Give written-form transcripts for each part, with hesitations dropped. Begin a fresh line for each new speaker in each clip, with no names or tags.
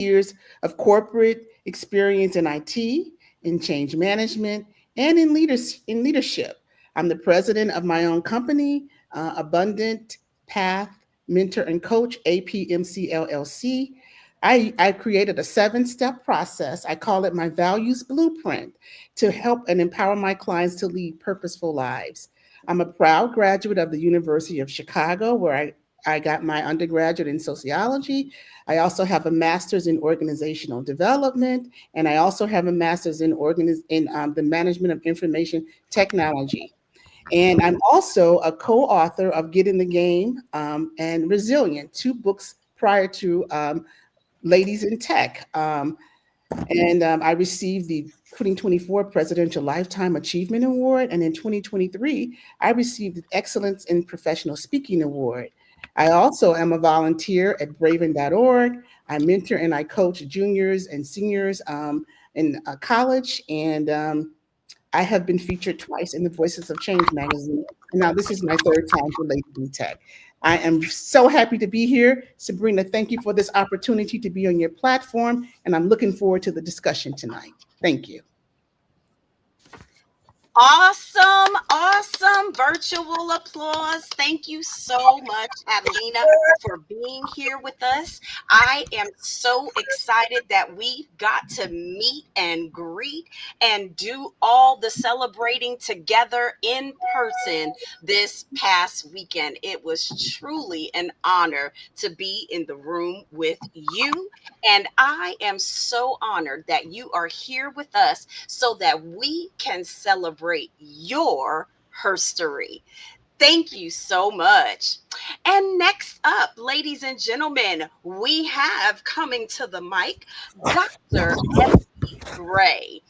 years of corporate experience in IT, in change management, and in leadership. I'm the president of my own company, Abundant Path Mentor and Coach, APMC LLC. I created a 7-step process. I call it my values blueprint to help and empower my clients to lead purposeful lives. I'm a proud graduate of the University of Chicago, where I got my undergraduate in sociology. I also have a master's in organizational development, and I also have a master's in the management of information technology. And I'm also a co-author of Get in the Game and Resilient, 2 books prior to Ladies in Tech. And I received the 2024 Presidential Lifetime Achievement Award. And in 2023, I received the Excellence in Professional Speaking Award. I also am a volunteer at Braven.org. I mentor and I coach juniors and seniors in college. And I have been featured twice in the Voices of Change magazine. And now this is my third time for Ladies in Tech. I am so happy to be here. Sabrina, thank you for this opportunity to be on your platform, and I'm looking forward to the discussion tonight. Thank you.
Awesome, awesome virtual applause. Thank you so much, Adelina, for being here with us. I am so excited that we got to meet and greet and do all the celebrating together in person this past weekend. It was truly an honor to be in the room with you. And I am so honored that you are here with us so that we can celebrate your herstory. Thank you so much. And next up, ladies and gentlemen, we have coming to the mic Dr. Ebony Gray.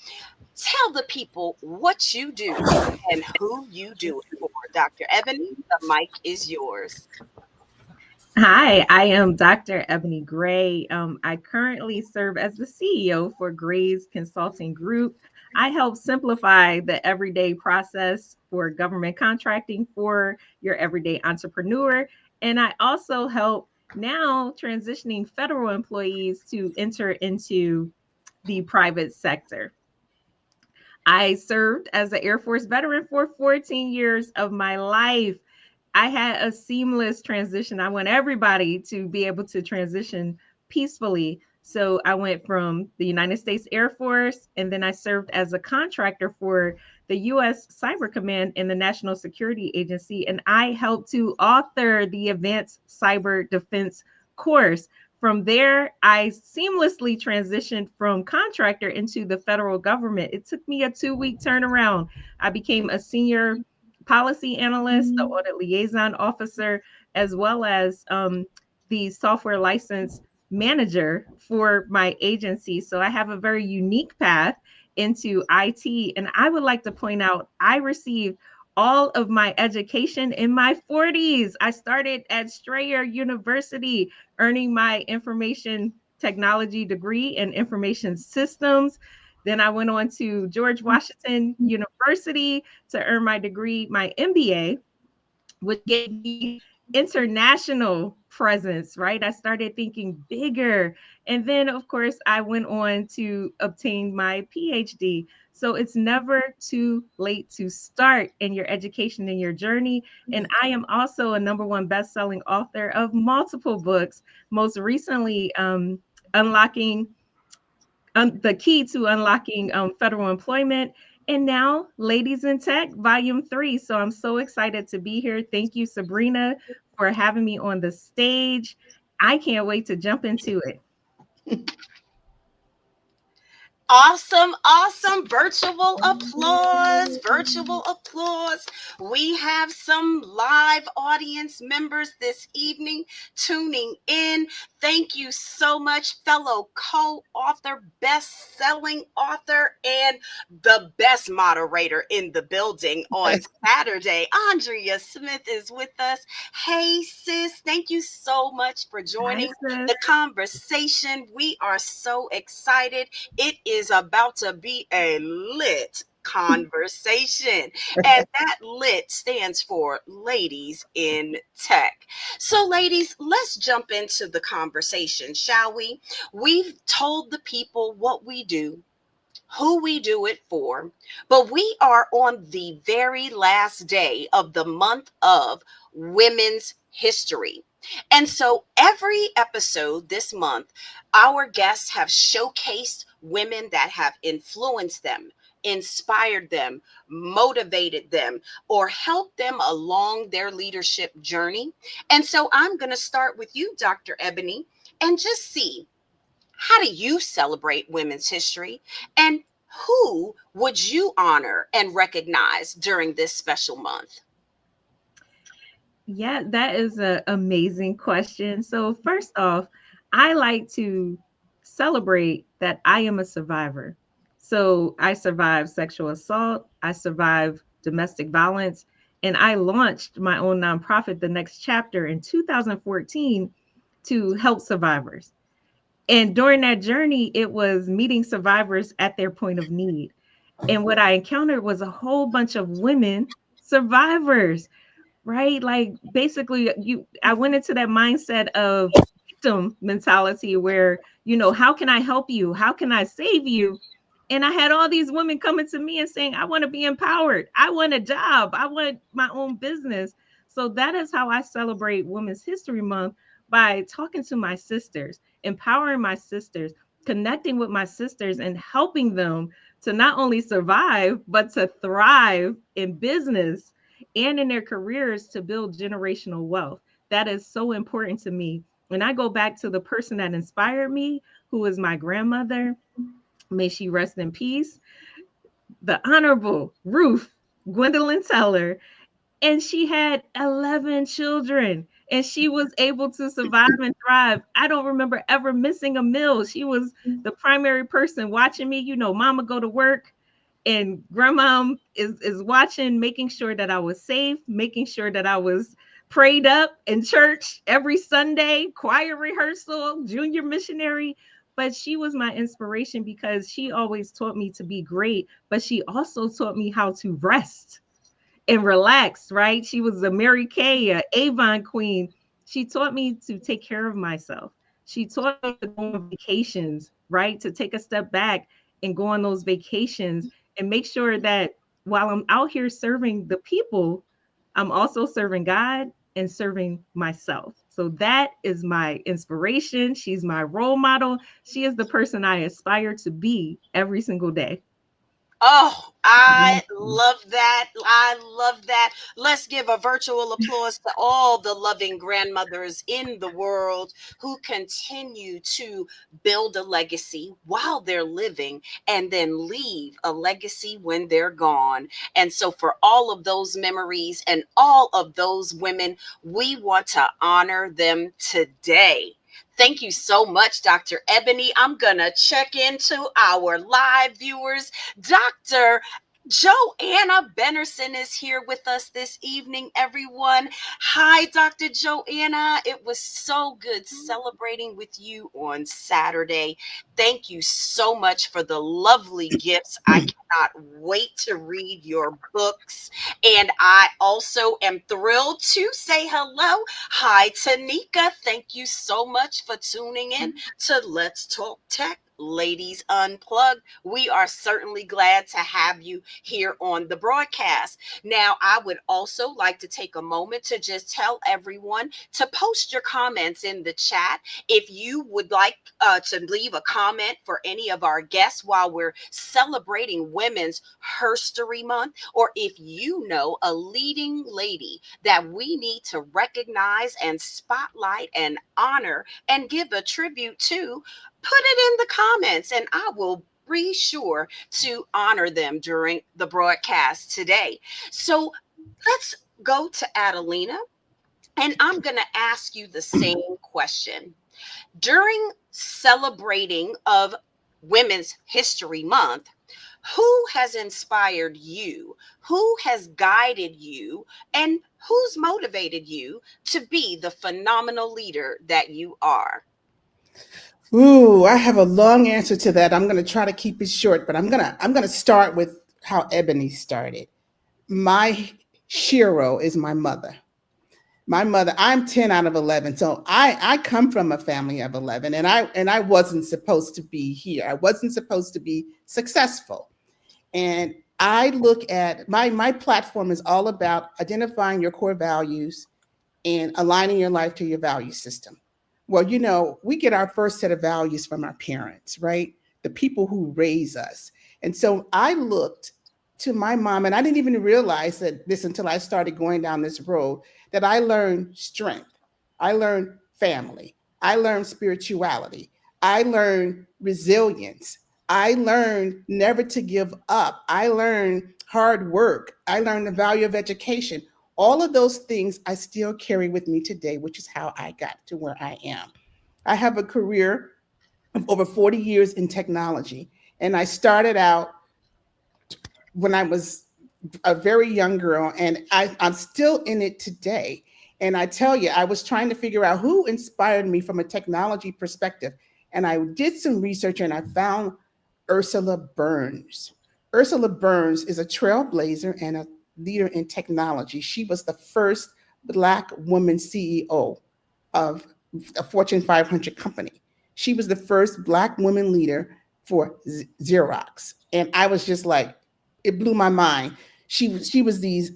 Tell the people what you do and who you do it for. Dr. Ebony, the mic is yours.
Hi, I am Dr. Ebony Gray. I currently serve as the CEO for Gray's Consulting Group. I help simplify the everyday process for government contracting for your everyday entrepreneur. And I also help now transitioning federal employees to enter into the private sector. I served as an Air Force veteran for 14 years of my life. I had a seamless transition. I want everybody to be able to transition peacefully. So I went from the United States Air Force, and then I served as a contractor for the U.S. Cyber Command in the National Security Agency. And I helped to author the Advanced Cyber Defense course. From there, I seamlessly transitioned from contractor into the federal government. It took me a 2-week turnaround. I became a senior policy analyst, the audit liaison officer, as well as the software license manager for my agency. So I have a very unique path into IT. And I would like to point out, I received all of my education in my 40s. I started at Strayer University, earning my information technology degree in information systems. Then I went on to George Washington University to earn my degree, my MBA, which gave me international presence, right? I started thinking bigger. And then, of course, I went on to obtain my PhD. So it's never too late to start in your education and your journey. And I am also a #1 best-selling author of multiple books, most recently, Unlocking the Key to Unlocking Federal Employment. And now, Ladies in Tech, Volume 3. So I'm so excited to be here. Thank you, Sabrina, for having me on the stage. I can't wait to jump into it.
Awesome, awesome. Virtual applause, virtual applause. We have some live audience members this evening tuning in. Thank you so much, fellow co-author, best-selling author, and the best moderator in the building on Saturday. Andrea Smith is with us. Hey, sis, thank you so much for joining the conversation. We are so excited. It is about to be a lit conversation. And that LIT stands for Ladies in Tech. So, ladies, let's jump into the conversation, shall we? We've told the people what we do, who we do it for, but we are on the very last day of the month of Women's History. And so every episode this month, our guests have showcased women that have influenced them, inspired them, motivated them, or helped them along their leadership journey. And so I'm going to start with you, Dr. Ebony, and just see, how do you celebrate women's history? And who would you honor and recognize during this special month?
Yeah, that is an amazing question. So, first off, I like to celebrate that I am a survivor. So, I survived sexual assault, I survived domestic violence, and I launched my own nonprofit, The Next Chapter, in 2014 to help survivors. And during that journey, it was meeting survivors at their point of need. And what I encountered was a whole bunch of women survivors, right? Like basically I went into that mindset of victim mentality where, how can I help you? How can I save you? And I had all these women coming to me and saying, I want to be empowered. I want a job. I want my own business. So that is how I celebrate Women's History Month, by talking to my sisters, empowering my sisters, connecting with my sisters, and helping them to not only survive, but to thrive in business and in their careers, to build generational wealth. That is so important to me. When I go back to the person that inspired me, who is my grandmother, may she rest in peace, the Honorable Ruth Gwendolyn Teller, and she had 11 children, and she was able to survive and thrive. I don't remember ever missing a meal. She was the primary person watching me, mama go to work, and grandma is watching, making sure that I was safe, making sure that I was prayed up in church every Sunday, choir rehearsal, junior missionary. But she was my inspiration because she always taught me to be great, but she also taught me how to rest and relax, right? She was a Mary Kay, a Avon queen. She taught me to take care of myself. She taught me to go on vacations, right? To take a step back and go on those vacations and make sure that while I'm out here serving the people, I'm also serving God and serving myself. So that is my inspiration. She's my role model. She is the person I aspire to be every single day.
Oh, I love that. I love that. Let's give a virtual applause to all the loving grandmothers in the world who continue to build a legacy while they're living and then leave a legacy when they're gone. And so, for all of those memories and all of those women, we want to honor them today. Thank you so much, Dr. Ebony. I'm going to check into our live viewers. Dr. Joanna Bennerson is here with us this evening, everyone. Hi, Dr. Joanna. It was so good celebrating with you on Saturday. Thank you so much for the lovely gifts. I cannot wait to read your books. And I also am thrilled to say hello. Hi, Tanika. Thank you so much for tuning in to Let's Talk Tech, Ladies Unplugged. We are certainly glad to have you here on the broadcast. Now, I would also like to take a moment to just tell everyone to post your comments in the chat. If you would like to leave a comment for any of our guests while we're celebrating Women's Herstory Month, or if you know a leading lady that we need to recognize and spotlight and honor and give a tribute to, put it in the comments and I will be sure to honor them during the broadcast today. So let's go to Adelina, and I'm going to ask you the same question. During celebrating of Women's History Month, who has inspired you? Who has guided you? And who's motivated you to be the phenomenal leader that you are?
Ooh, I have a long answer to that. I'm going to try to keep it short, but I'm going to start with how Ebony started. My Shiro is my mother. My mother, I'm 10 out of 11. So I come from a family of 11, and I wasn't supposed to be here. I wasn't supposed to be successful. And I look at my platform is all about identifying your core values and aligning your life to your value system. Well, we get our first set of values from our parents, right? The people who raise us. And so I looked to my mom, and I didn't even realize that this until I started going down this road, that I learned strength. I learned family. I learned spirituality. I learned resilience. I learned never to give up. I learned hard work. I learned the value of education. All of those things I still carry with me today, which is how I got to where I am. I have a career of over 40 years in technology, and I started out when I was a very young girl, and I'm still in it today. And I tell you, I was trying to figure out who inspired me from a technology perspective. And I did some research and I found Ursula Burns. Ursula Burns is a trailblazer and a leader in technology. She was the first Black woman CEO of a Fortune 500 company. She was the first Black woman leader for Xerox. And I was just like, it blew my mind. She was the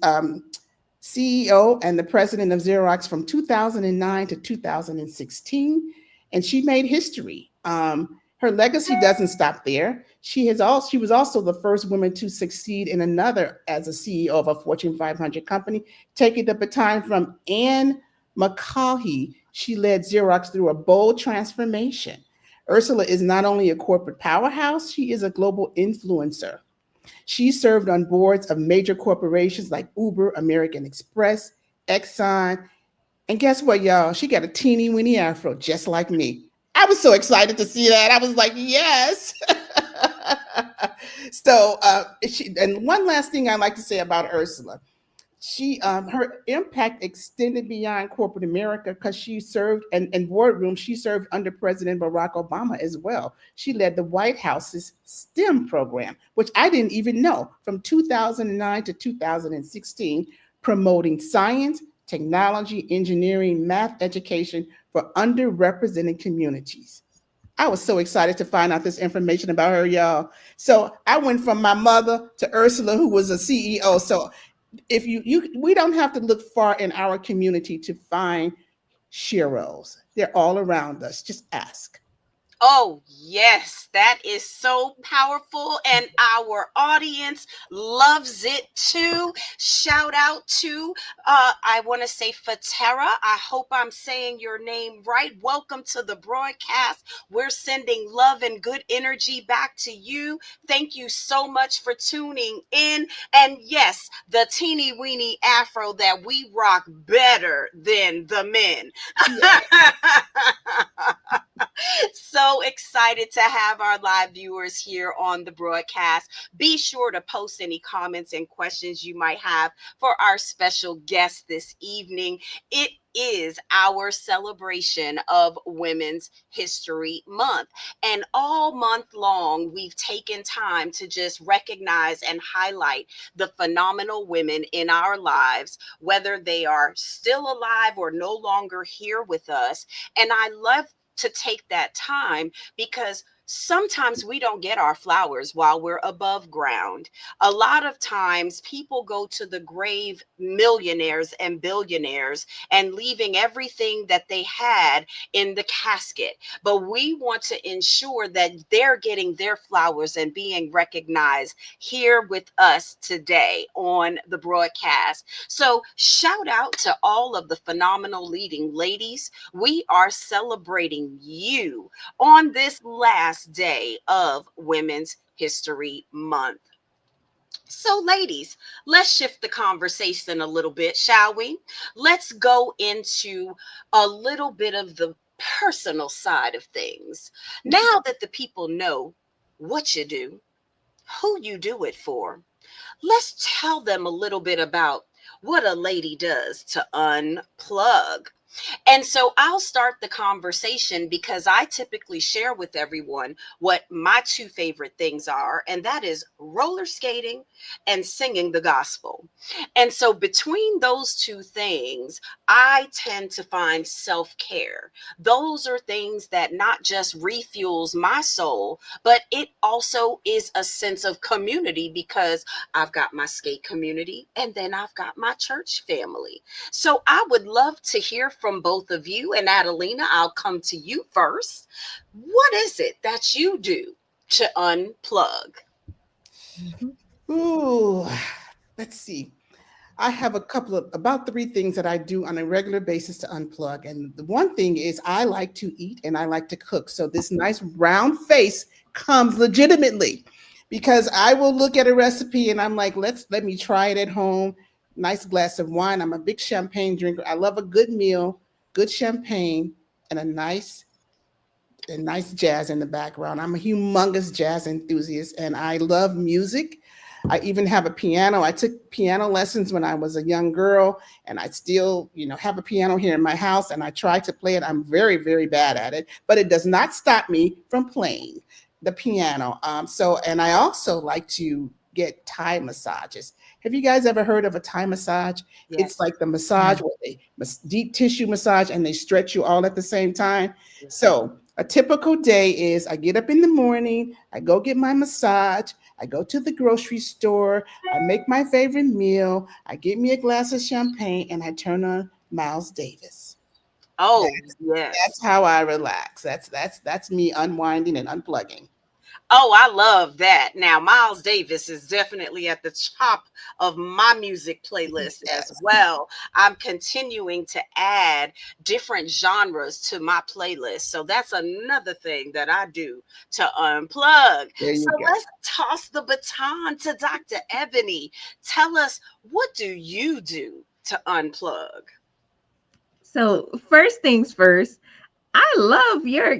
CEO and the president of Xerox from 2009 to 2016, and she made history. Her legacy doesn't stop there. She was also the first woman to succeed in another as a CEO of a Fortune 500 company, taking the baton from Anne McCaughey. She led Xerox through a bold transformation. Ursula is not only a corporate powerhouse, she is a global influencer. She served on boards of major corporations like Uber, American Express, Exxon. And guess what, y'all? She got a teeny weeny afro just like me. I was so excited to see that. I was like, yes. And one last thing I'd like to say about Ursula. Her impact extended beyond corporate America because she served in boardrooms. She served under President Barack Obama as well. She led the White House's STEM program, which I didn't even know, from 2009 to 2016, promoting science, technology, engineering, math education for underrepresented communities. I was so excited to find out this information about her, y'all. So I went from my mother to Ursula, who was a CEO. So if we don't have to look far in our community to find sheroes. They're all around us. Just ask.
Oh, yes, that is so powerful, and our audience loves it too. Shout out to, I want to say Fatera. I hope I'm saying your name right. Welcome to the broadcast. We're sending love and good energy back to you. Thank you so much for tuning in. And yes, the teeny weeny afro that we rock better than the men.
Yes.
So excited to have our live viewers here on the broadcast. Be sure to post any comments and questions you might have for our special guest this evening. It is our celebration of Women's History Month. And all month long, we've taken time to just recognize and highlight the phenomenal women in our lives, whether they are still alive or no longer here with us. And I love to take that time because sometimes we don't get our flowers while we're above ground. A lot of times people go to the grave millionaires and billionaires and leaving everything that they had in the casket. But we want to ensure that they're getting their flowers and being recognized here with us today on the broadcast. So shout out to all of the phenomenal leading ladies. We are celebrating you on this last day of Women's History Month. So, ladies, let's shift the conversation a little bit, shall we? Let's go into a little bit of the personal side of things. Now that the people know what you do, who you do it for, let's tell them a little bit about what a lady does to unplug. And so I'll start the conversation because I typically share with everyone what my two favorite things are, and that is roller skating and singing the gospel. And so between those two things, I tend to find self care. Those are things that not just refuels my soul, but it also is a sense of community because I've got my skate community and then I've got my church family. So I would love to hear from both of you. And Adelina, I'll come to you first. What is it that you do to unplug?
Mhm.
Ooh, let's see. I have a couple of about three things that I do on a regular basis to unplug. And the one thing is I like to eat and I like to cook. So this nice round face comes legitimately because I will look at a recipe and I'm like, let me try it at home. Nice glass of wine. I'm a big champagne drinker. I love a good meal, good champagne, and a nice jazz in the background. I'm a humongous jazz enthusiast and I love music. I even have a piano. I took piano lessons when I was a young girl and I still, have a piano here in my house and I try to play it. I'm very, very bad at it, but it does not stop me from playing the piano. And I also like to get Thai massages. Have you guys ever heard of a Thai massage? It's
Yes.
like the
Yeah.
massage where they deep tissue massage and they stretch you all at the same time.
Yes.
So a typical day is I get up in the morning, I go get my massage, I go to the grocery store, I make my favorite meal, I get me a glass of champagne, and I turn on Miles Davis.
Oh,
That's
yes.
how I relax. That's me unwinding and unplugging.
Oh, I love that. Now, Miles Davis is definitely at the top of my music playlist as
Yes.
well. I'm continuing to add different genres to my playlist. So that's another thing that I do to unplug.
There
So
you go.
let's toss the baton to Dr. Ebony. Tell us, what do you do to unplug?
So first things first, I love your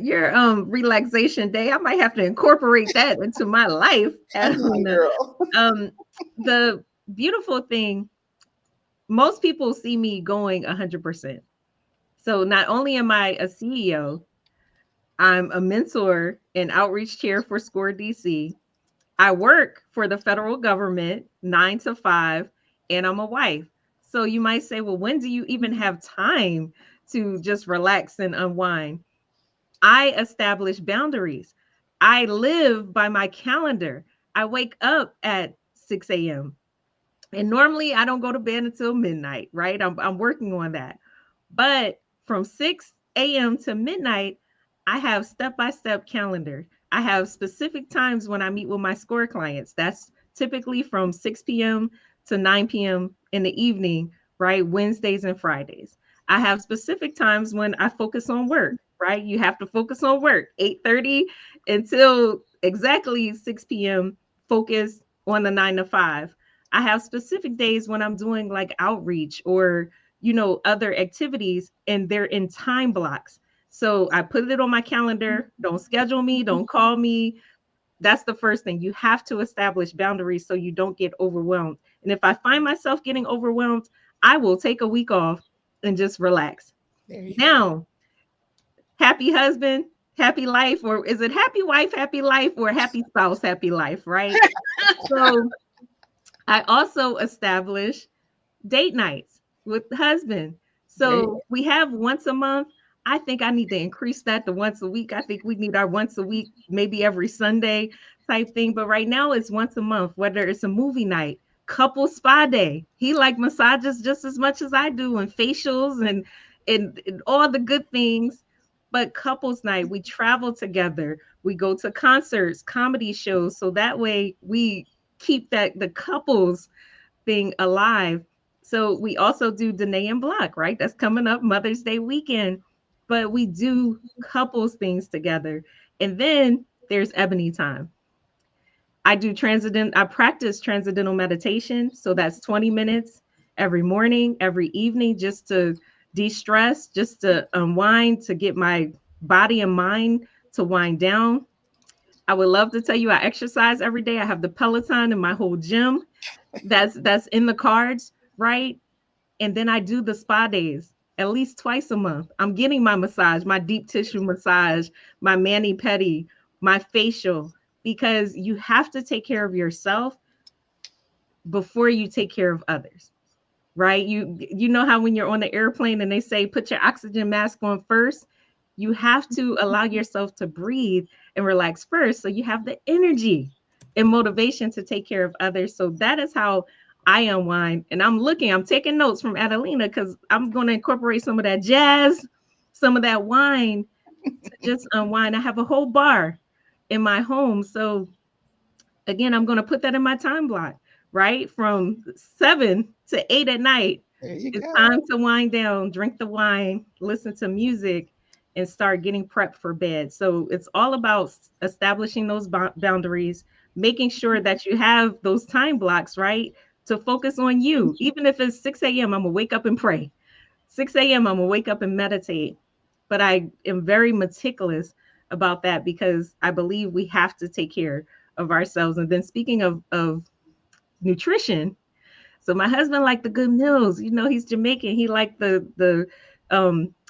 relaxation day. I might have to incorporate that into my life,
Come on,
Adelina.
girl.
Um, the beautiful thing, most people see me going 100%. So not only am I a CEO, I'm a mentor and outreach chair for SCORE DC. I work for the federal government 9 to 5, and I'm a wife. So you might say, well, when do you even have time to just relax and unwind? I establish boundaries. I live by my calendar. I wake up at 6 a.m. And normally I don't go to bed until midnight, right? I'm working on that. But from 6 a.m. to midnight, I have step-by-step calendar. I have specific times when I meet with my score clients. That's typically from 6 p.m. to 9 p.m. in the evening, right? Wednesdays and Fridays. I have specific times when I focus on work, right? You have to focus on work, 8:30 until exactly 6 p.m. Focus on the 9 to 5. I have specific days when I'm doing like outreach or other activities, and they're in time blocks. So I put it on my calendar. Don't schedule me, don't call me. That's the first thing. You have to establish boundaries so you don't get overwhelmed. And if I find myself getting overwhelmed, I will take a week off and just relax.
There you go.
Now, happy husband, happy life, or is it happy wife, happy life, or happy spouse, happy life, right? So I also establish date nights with the husband.
There you
So we have once a month. I think I need to increase that to once a week. I think we need our once a week, maybe every Sunday type thing. But right now it's once a month, whether it's a movie night, couple spa day. He like massages just as much as I do and facials and all the good things. But couples night, we travel together. We go to concerts, comedy shows. So that way we keep that the couples thing alive. So we also do Danae and Block, right? That's coming up Mother's Day weekend. But we do couples things together. And then there's Ebony time. I practice transcendental meditation. So that's 20 minutes every morning, every evening, just to de-stress, just to unwind, to get my body and mind to wind down. I would love to tell you I exercise every day. I have the Peloton in my whole gym. That's in the cards, right? And then I do the spa days. at least twice a month. I'm getting my massage, my deep tissue massage, my mani-pedi, my facial, because you have to take care of yourself before you take care of others, right? You know how when you're on the airplane and they say put your oxygen mask on first, you have to allow yourself to breathe and relax first so you have the energy and motivation to take care of others. So that is how I unwind. And I'm taking notes from Adelina because I'm going to incorporate some of that jazz, some of that wine to just unwind. I have a whole bar in my home. So again, I'm going to put that in my time block, right? From 7 to 8 at night.
There you
It's
go.
time to wind down, drink the wine, listen to music, and start getting prepped for bed. So it's all about establishing those boundaries, making sure that you have those time blocks, right? To focus on you. Even if it's 6 a.m., I'm going to wake up and pray. 6 a.m., I'm going to wake up and meditate. But I am very meticulous about that because I believe we have to take care of ourselves. And then speaking of nutrition, so my husband liked the good meals. You know, he's Jamaican. He liked the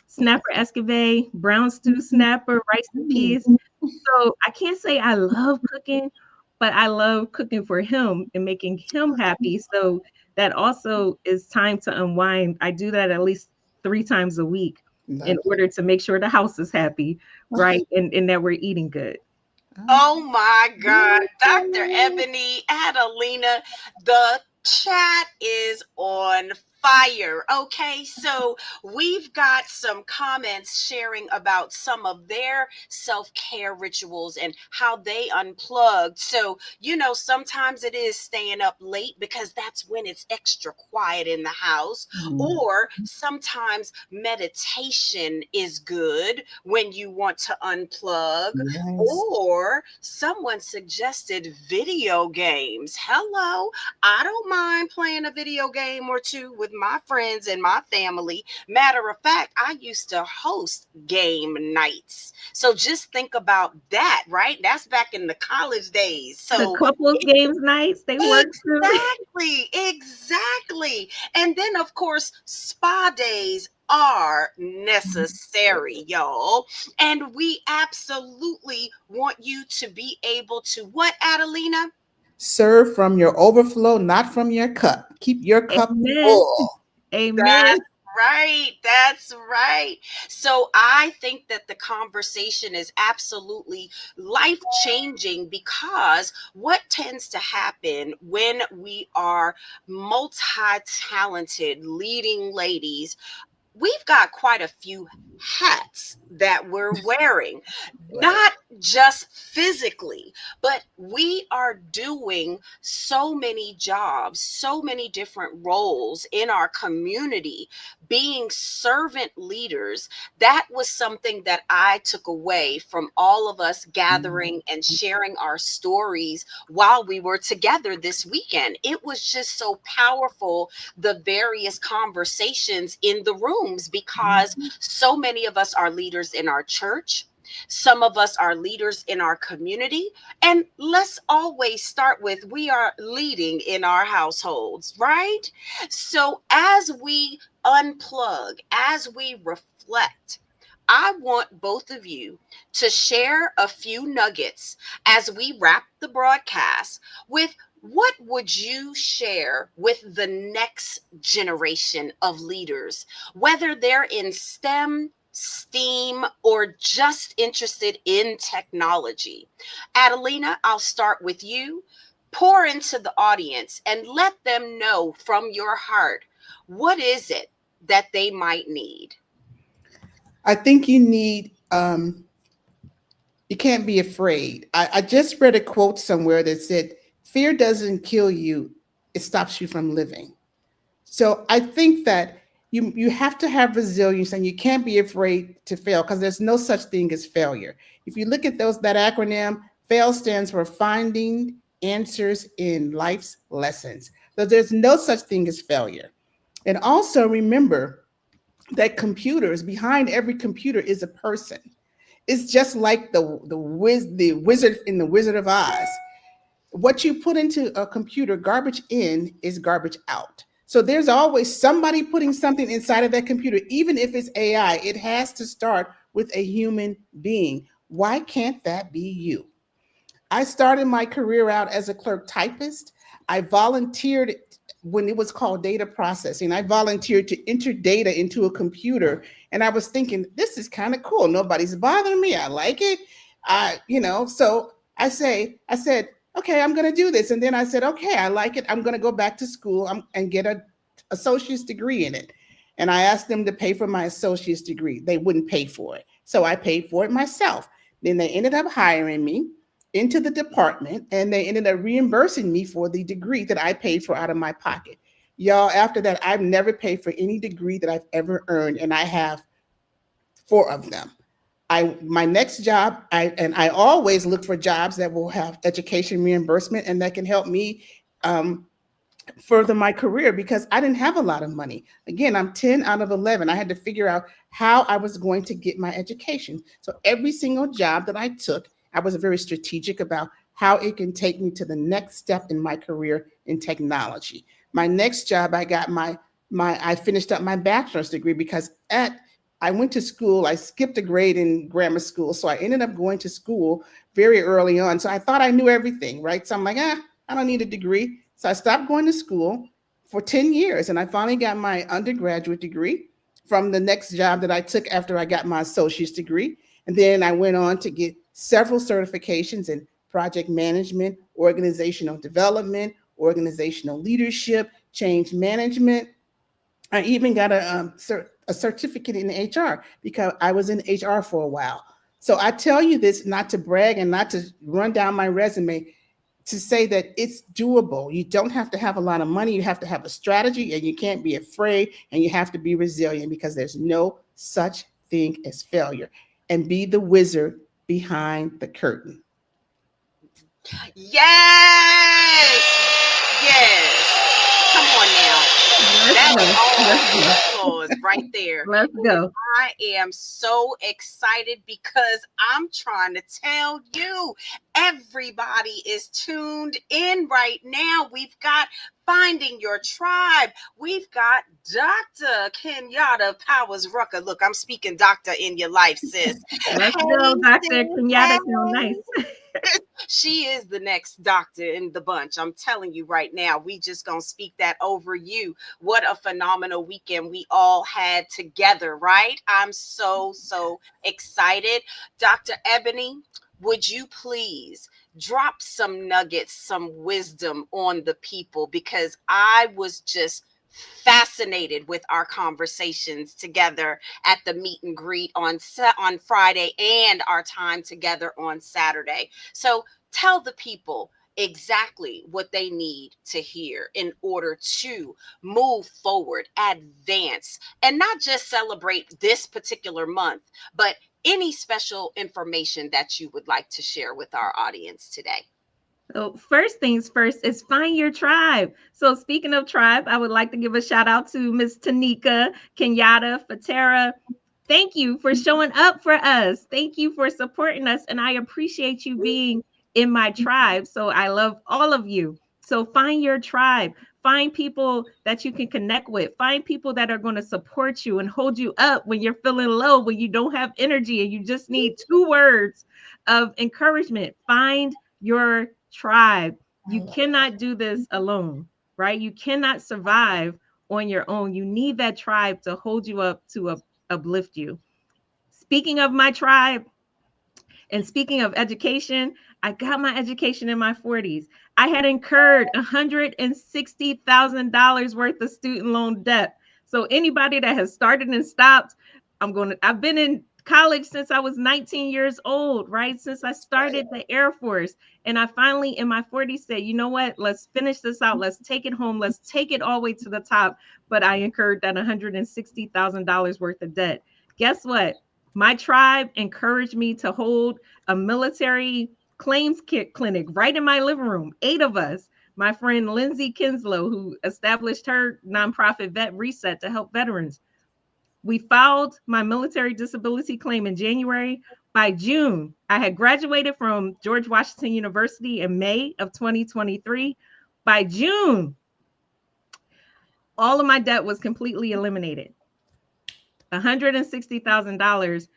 snapper escovette, brown stew snapper, rice and peas. So I can't say I love cooking, but I love cooking for him and making him happy. So that also is time to unwind. I do that at least 3 times a week in
Love
order to make sure the house is happy, right? And that we're eating good.
Oh my God, Dr.
it.
Ebony, Adelina, the chat is on fire. Okay, so we've got some comments sharing about some of their self care rituals and how they unplugged. So, sometimes it is staying up late because that's when it's extra quiet in the house, or sometimes meditation is good when you want to unplug.
Yes.
Or someone suggested video games. Hello, I don't mind playing a video game or two with my friends and my family. Matter of fact, I used to host game nights. So just think about that, right? That's back in the college days.
The
So
couples games nights, they work too.
exactly. And then, of course, spa days are necessary, y'all. And we absolutely want you to be able to what, Adelina?
Serve from your overflow, not from your cup. Keep your cup
Amen.
full.
Amen.
That's right. That's right. So I think that the conversation is absolutely life changing because what tends to happen when we are multi talented leading ladies, we've got quite a few hats that we're wearing,
Right.
not just physically, but we are doing so many jobs, so many different roles in our community, being servant leaders. That was something that I took away from all of us gathering and sharing our stories while we were together this weekend. It was just so powerful, the various conversations in the rooms, because so many of us are leaders in our church. Some of us are leaders in our community. And let's always start with we are leading in our households, right? So as we unplug, as we reflect, I want both of you to share a few nuggets as we wrap the broadcast with what would you share with the next generation of leaders, whether they're in STEM, STEAM, or just interested in technology? Adelina, I'll start with you. Pour into the audience and let them know from your heart, what is it that they might need?
I think you can't be afraid. I just read a quote somewhere that said, fear doesn't kill you, it stops you from living. So I think that you have to have resilience and you can't be afraid to fail because there's no such thing as failure. If you look at that acronym, FAIL stands for finding answers in life's lessons. So there's no such thing as failure. And also remember that computers, behind every computer is a person. It's just like the wizard in the Wizard of Oz. What you put into a computer, garbage in is garbage out. So there's always somebody putting something inside of that computer, even if it's AI. It has to start with a human being. Why can't that be you? I started my career out as a clerk typist. I volunteered when it was called data processing. I volunteered to enter data into a computer, and I was thinking, this is kind of cool. Nobody's bothering me. I like it. So I said, okay, I'm going to do this. And then I said, okay, I like it. I'm going to go back to school and get a associate's degree in it. And I asked them to pay for my associate's degree. They wouldn't pay for it. So I paid for it myself. Then they ended up hiring me into the department, and they ended up reimbursing me for the degree that I paid for out of my pocket. Y'all, after that, I've never paid for any degree that I've ever earned, and I have four of them. My next job, I always look for jobs that will have education reimbursement and that can help me um, further my career, because I didn't have a lot of money. Again, I'm 10 out of 11. I had to figure out how I was going to get my education. So every single job that I took, I was very strategic about how it can take me to the next step in my career in technology. My next job, I finished up my bachelor's degree because I went to school. I skipped a grade in grammar school, so I ended up going to school very early on. So I thought I knew everything, right? So I'm like, I don't need a degree. So I stopped going to school for 10 years, and I finally got my undergraduate degree from the next job that I took after I got my associate's degree. And then I went on to get several certifications in project management, organizational development, organizational leadership, change management. I even got a certificate in HR because I was in HR for a while. So I tell you this not to brag and not to run down my resume, to say that it's doable. You don't have to have a lot of money. You have to have a strategy, and you can't be afraid, and you have to be resilient, because there's no such thing as failure. And be the wizard behind the curtain.
Yes. Yes. Come on now.
Let's
That's
go.
all
Let's
the
go.
applause right there.
Let's
And
go.
I am so excited because I'm trying to tell you, everybody is tuned in right now. We've got Finding Your Tribe. We've got Dr. Kenyatta Powers Rucker. Look, I'm speaking doctor in your life, sis.
Let's
Hey,
go, Dr.
sis.
Kenyatta. Sound nice.
She is the next doctor in the bunch. I'm telling you right now, we just gonna speak that over you. What a phenomenal weekend we all had together, right? I'm so excited. Dr. Ebony, would you please drop some nuggets, some wisdom on the people, because I was just fascinated with our conversations together at the meet and greet on Friday and our time together on Saturday. So tell the people exactly what they need to hear in order to move forward, advance, and not just celebrate this particular month, but any special information that you would like to share with our audience today.
So first things first is find your tribe. So speaking of tribe, I would like to give a shout out to Miss Tanika, Kenyatta, Fatera. Thank you for showing up for us. Thank you for supporting us. And I appreciate you being in my tribe. So I love all of you. So find your tribe. Find people that you can connect with. Find people that are going to support you and hold you up when you're feeling low, when you don't have energy and you just need 2 words of encouragement. Find your tribe. You cannot do this alone, right? You cannot survive on your own. You need that tribe to hold you up, to uplift you. Speaking of my tribe, and speaking of education, I got my education in my 40s. I had incurred $160,000 worth of student loan debt. So anybody that has started and stopped, I've been in college since I was 19 years old, right? Since I started the Air Force. And I finally in my 40s said, you know what? Let's finish this out. Let's take it home. Let's take it all the way to the top. But I incurred that $160,000 worth of debt. Guess what? My tribe encouraged me to hold a military claims kit clinic right in my living room, 8 of us. My friend Lindsay Kinslow, who established her nonprofit Vet Reset to help veterans. We filed my military disability claim in January. By June, I had graduated from George Washington University in May of 2023. By June, All of my debt was completely eliminated. $160,000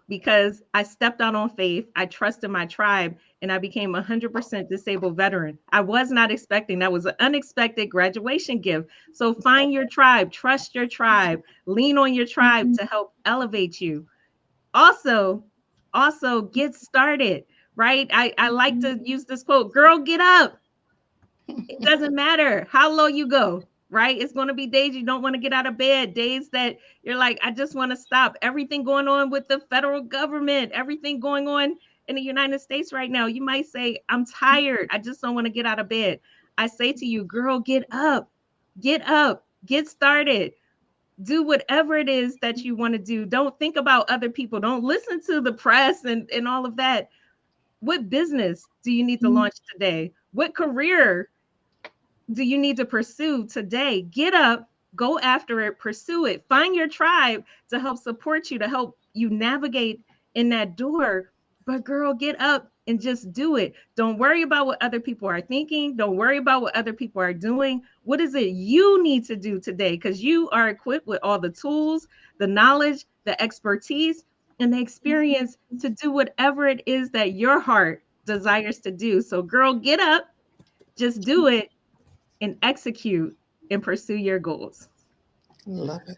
because I stepped out on faith. I trusted my tribe and I became a 100% disabled veteran. I was not expecting that was an unexpected graduation gift. So find your tribe, trust your tribe, lean on your tribe to help elevate you. Also, also get started, right? I like to use this quote, girl, get up. It doesn't matter how low you go, right? It's going to be days you don't want to get out of bed, days that you're like, I just want to stop. Everything going on with the federal government, everything going on in the United States right now. You might say, I'm tired. I just don't want to get out of bed. I say to you, girl, get up, get started. Do whatever it is that you want to do. Don't think about other people. Don't listen to the press and all of that. What business do you need to launch today? What career do you need to pursue today? Get up, go after it, pursue it. Find your tribe to help support you, to help you navigate in that door. But girl, get up and just do it. Don't worry about what other people are thinking. Don't worry about what other people are doing. What is it you need to do today? Because you are equipped with all the tools, the knowledge, the expertise, and the experience to do whatever it is that your heart desires to do. So, girl, get up, just do it and execute and pursue your goals.
Love it.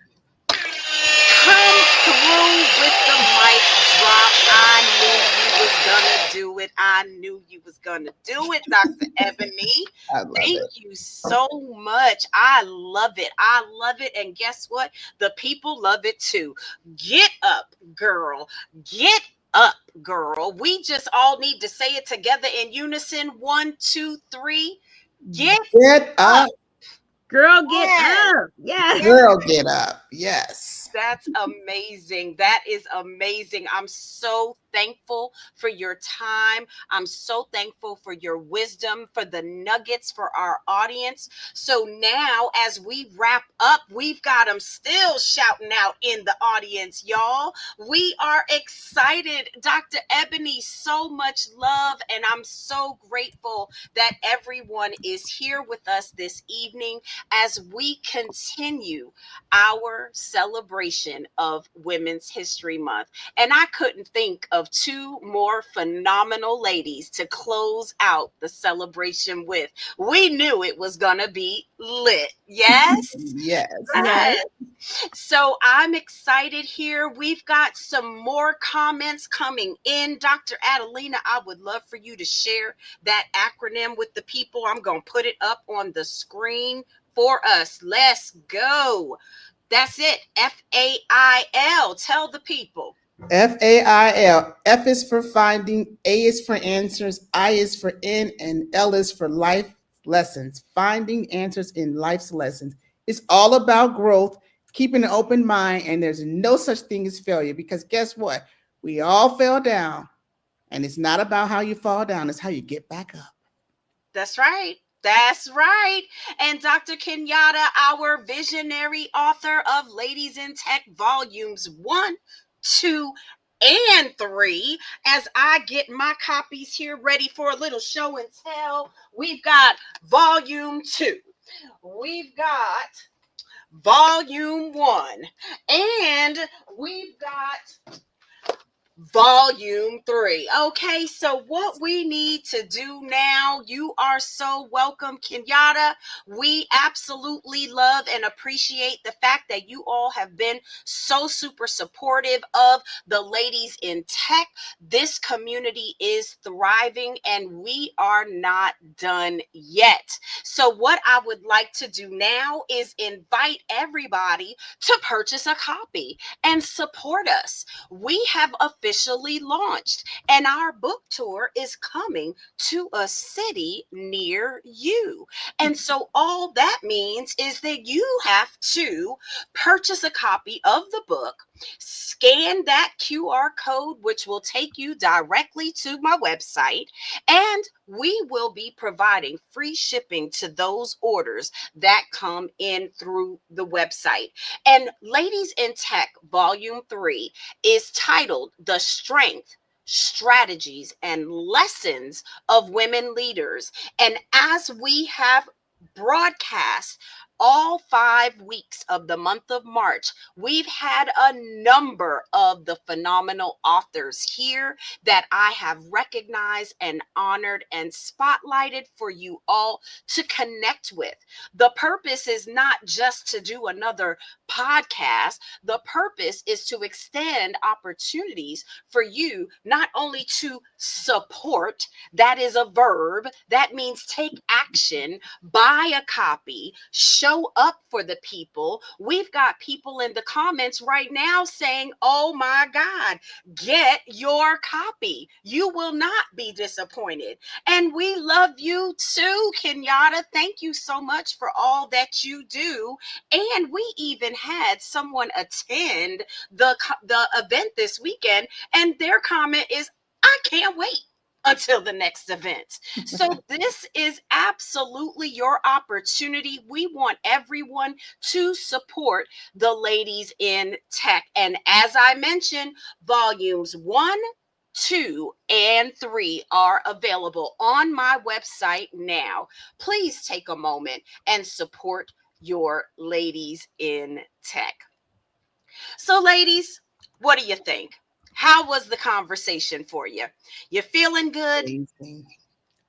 Come through with the mic drop. I knew you was gonna do it. I knew you was gonna do it, Dr. Ebony.
I love
Thank
it.
you so much. I love it. I love it. And guess what? The people love it too. Get up, girl. Get up, girl. We just all need to say it together in unison. One, two, three. Get
Get
up.
up,
Girl, get
Yes.
up. Yes.
girl, get up. Yes.
That's amazing. That is amazing. I'm so thankful for your time. I'm so thankful for your wisdom, for the nuggets for our audience. So now, as we wrap up, we've got them still shouting out in the audience, y'all. We are excited. Dr. Ebony, so much love. And I'm so grateful that everyone is here with us this evening as we continue our celebration of Women's History Month. And I couldn't think of two more phenomenal ladies to close out the celebration with. We knew it was going to be lit. Yes?
Yes.
Yes.
Yes. So I'm excited here. We've got some more comments coming in. Dr. Adelina, I would love for you to share that acronym with the people. I'm going to put it up on the screen for us. Let's go. That's it. FAIL. Tell the people.
FAIL. F is for finding, A is for answers, I is for in, and L is for life lessons. Finding answers in life's lessons. It's all about growth, keeping an open mind, and there's no such thing as failure because guess what? We all fell down, and it's not about how you fall down, it's how you get back up.
That's right. That's right. And Dr. Kenyatta, our visionary author of Ladies in Tech Volumes 1, 2, and 3. As I get my copies here ready for a little show and tell, we've got Volume 2. We've got Volume 1. And we've got Volume 3. Okay, so what we need to do now, you are so welcome, Kenyatta. We absolutely love and appreciate the fact that you all have been so super supportive of the Ladies in Tech. This community is thriving and we are not done yet. So what I would like to do now is invite everybody to purchase a copy and support us. We have officially launched, and our book tour is coming to a city near you. And so, all that means is that you have to purchase a copy of the book, scan that QR code, which will take you directly to my website, and we will be providing free shipping to those orders that come in through the website. And Ladies in Tech, Volume 3, is titled The Strength, Strategies, and Lessons of Women Leaders. And as we have broadcast all 5 weeks of the month of March, we've had a number of the phenomenal authors here that I have recognized and honored and spotlighted for you all to connect with. The purpose is not just to do another podcast. The purpose is to extend opportunities for you not only to support, that is a verb, that means take action, buy a copy, show up for the people. We've got people in the comments right now saying, oh my God, get your copy. You will not be disappointed. And we love you too, Kenyatta. Thank you so much for all that you do. And we even had someone attend the event this weekend, and their comment is, I can't wait until the next event. So this is absolutely your opportunity. We want everyone to support the ladies in tech. And as I mentioned, volumes 1, 2, and 3 are available on my website now. Please take a moment and support your ladies in tech. So, ladies, what do you think? How was the conversation for you? You feeling good?
Amazing.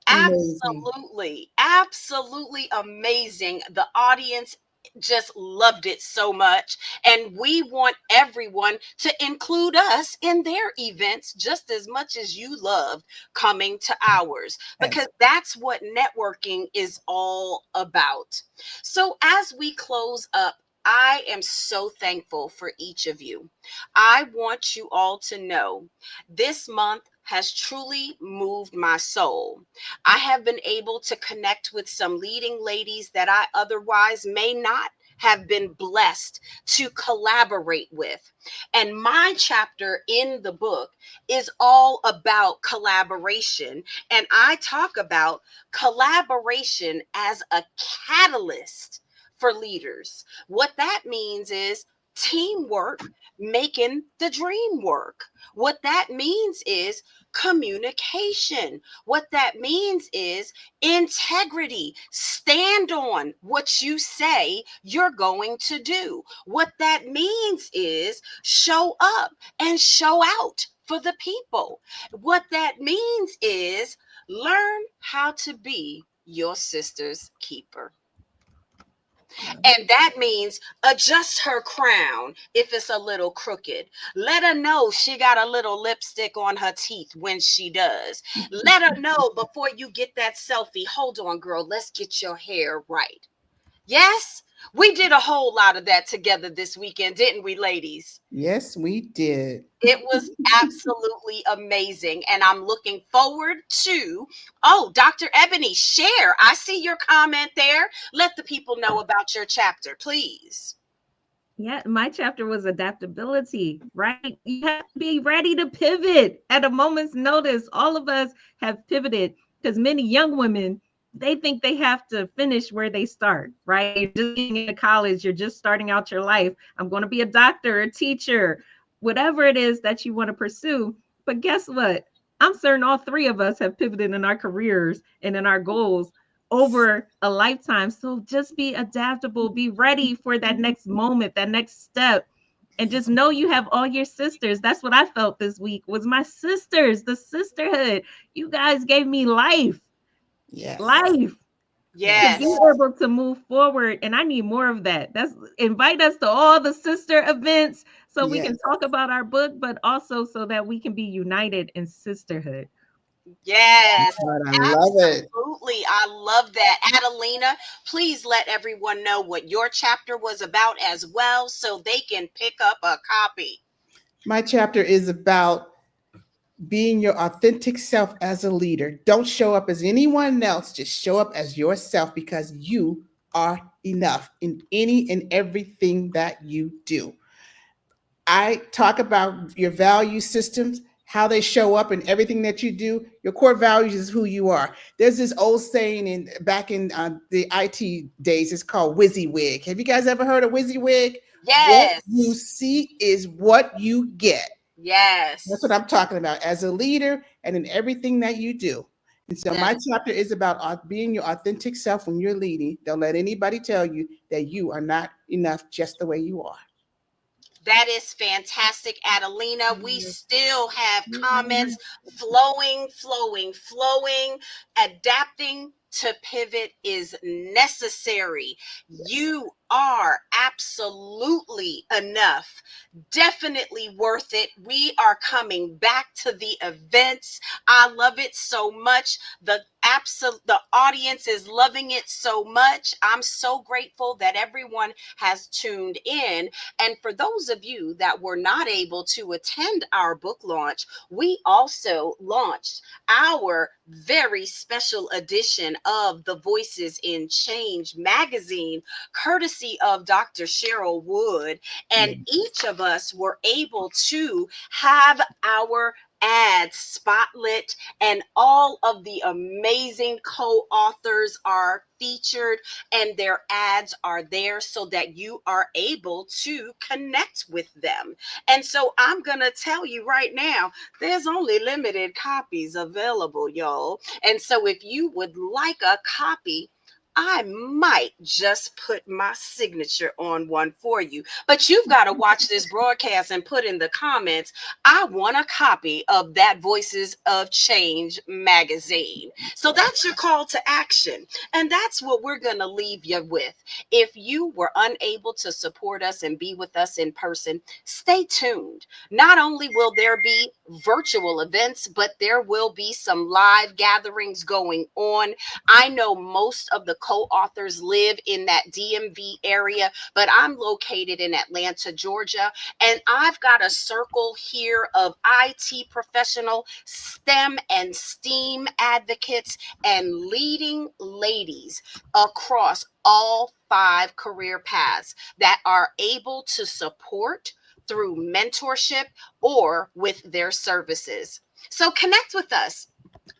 Amazing.
Absolutely, absolutely amazing. The audience just loved it so much. And we want everyone to include us in their events just as much as you love coming to ours, because that's what networking is all about. So, as we close up, I am so thankful for each of you. I want you all to know this month has truly moved my soul. I have been able to connect with some leading ladies that I otherwise may not have been blessed to collaborate with. And my chapter in the book is all about collaboration. And I talk about collaboration as a catalyst for leaders. What that means is teamwork making the dream work. What that means is communication. What that means is integrity. Stand on what you say you're going to do. What that means is show up and show out for the people. What that means is learn how to be your sister's keeper. And that means adjust her crown if it's a little crooked. Let her know she got a little lipstick on her teeth when she does. Let her know before you get that selfie. Hold on, girl, let's get your hair right. Yes, we did a whole lot of that together this weekend, didn't we, ladies?
Yes, we did.
It was absolutely amazing. And I'm looking forward to, oh, Dr. Ebony, share. I see your comment there. Let the people know about your chapter, please.
Yeah, my chapter was adaptability, right? You have to be ready to pivot at a moment's notice. All of us have pivoted because many young women, they think they have to finish where they start, right? You're just getting into college, you're just starting out your life. I'm going to be a doctor, a teacher, whatever it is that you want to pursue. But guess what? I'm certain all three of us have pivoted in our careers and in our goals over a lifetime. So just be adaptable, be ready for that next moment, that next step. And just know you have all your sisters. That's what I felt this week was my sisters, the sisterhood. You guys gave me life,
Yes.
life to
Yes.
be able to move forward. And I need more of that. That's invite us to all the sister events so we
Yes.
can talk about our book, but also so that we can be united in sisterhood.
Yes.
But I love it.
Absolutely. I love that. Adelina, please let everyone know what your chapter was about as well so they can pick up a copy.
My chapter is about being your authentic self as a leader. Don't show up as anyone else, just show up as yourself because you are enough in any and everything that you do. I talk about your value systems, how they show up in everything that you do. Your core values is who you are. There's this old saying back in the IT days. It's called WYSIWYG. Have you guys ever heard of WYSIWYG? What you
Yes.
see is what you get. That's what
Yes.
I'm talking about as a leader and in everything that you do. And so
That
my chapter is about being your authentic self when you're leading. Don't let anybody tell you that you are not enough just the way you are.
That is fantastic, Adelina. We
Yes.
still have
Yes.
comments flowing, flowing, flowing. Adapting to pivot is necessary.
Yes.
You are absolutely enough. Definitely worth it. We are coming back to the events. I love it so much. The audience is loving it so much. I'm so grateful that everyone has tuned in. And for those of you that were not able to attend our book launch, we also launched our very special edition of the Voices in Change magazine, courtesy of Dr. Cheryl Wood. And
Yes.
each of us were able to have our ads spotlit, and all of the amazing co-authors are featured, and their ads are there so that you are able to connect with them. And so I'm going to tell you right now, there's only limited copies available, y'all. And so if you would like a copy, I might just put my signature on one for you. But you've got to watch this broadcast and put in the comments, I want a copy of that Voices of Change magazine. So that's your call to action. And that's what we're going to leave you with. If you were unable to support us and be with us in person, stay tuned. Not only will there be virtual events, but there will be some live gatherings going on. I know most of the co-authors live in that DMV area, but I'm located in Atlanta, Georgia, and I've got a circle here of IT professional, STEM and STEAM advocates, and leading ladies across all 5 career paths that are able to support through mentorship or with their services. So connect with us.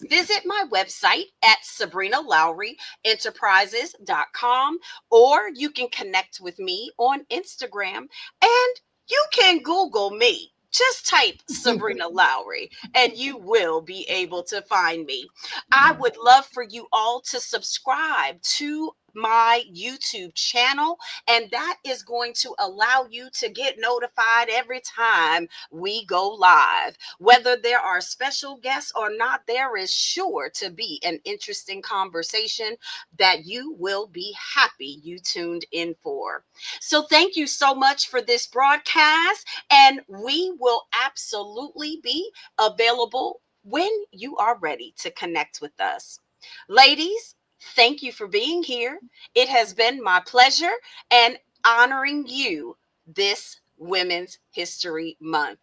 Visit my website at sabrinalowryenterprises.com, or you can connect with me on Instagram, and you can Google me. Just type Sabrina Lowry and you will be able to find me. I would love for you all to subscribe to my YouTube channel, and that is going to allow you to get notified every time we go live. Whether there are special guests or not, there is sure to be an interesting conversation that you will be happy you tuned in for. So, thank you so much for this broadcast, and we will absolutely be available when you are ready to connect with us. Ladies, thank you for being here. It has been my pleasure and honoring you this Women's History Month.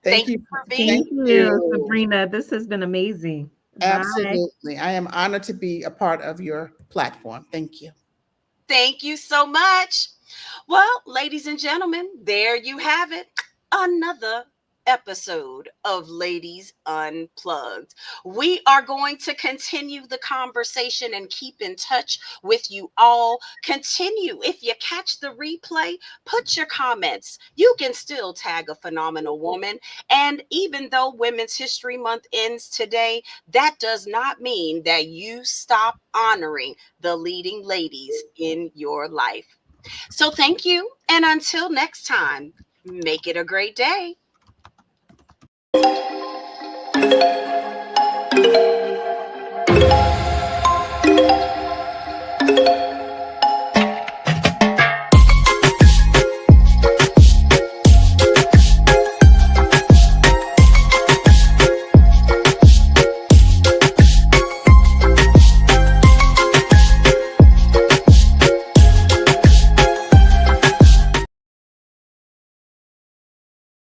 Thank
Thank you
you.
for being
Thank
Thank
here.
you,
you.
Sabrina. This has been amazing. Bye.
Absolutely. I am honored to be a part of your platform. Thank you.
Thank you so much. Well, ladies and gentlemen, there you have it. Another episode of Ladies Unplugged. We are going to continue the conversation and keep in touch with you all. Continue. If you catch the replay, put your comments. You can still tag a phenomenal woman. And even though Women's History Month ends today, that does not mean that you stop honoring the leading ladies in your life. So thank you. And until next time, make it a great day.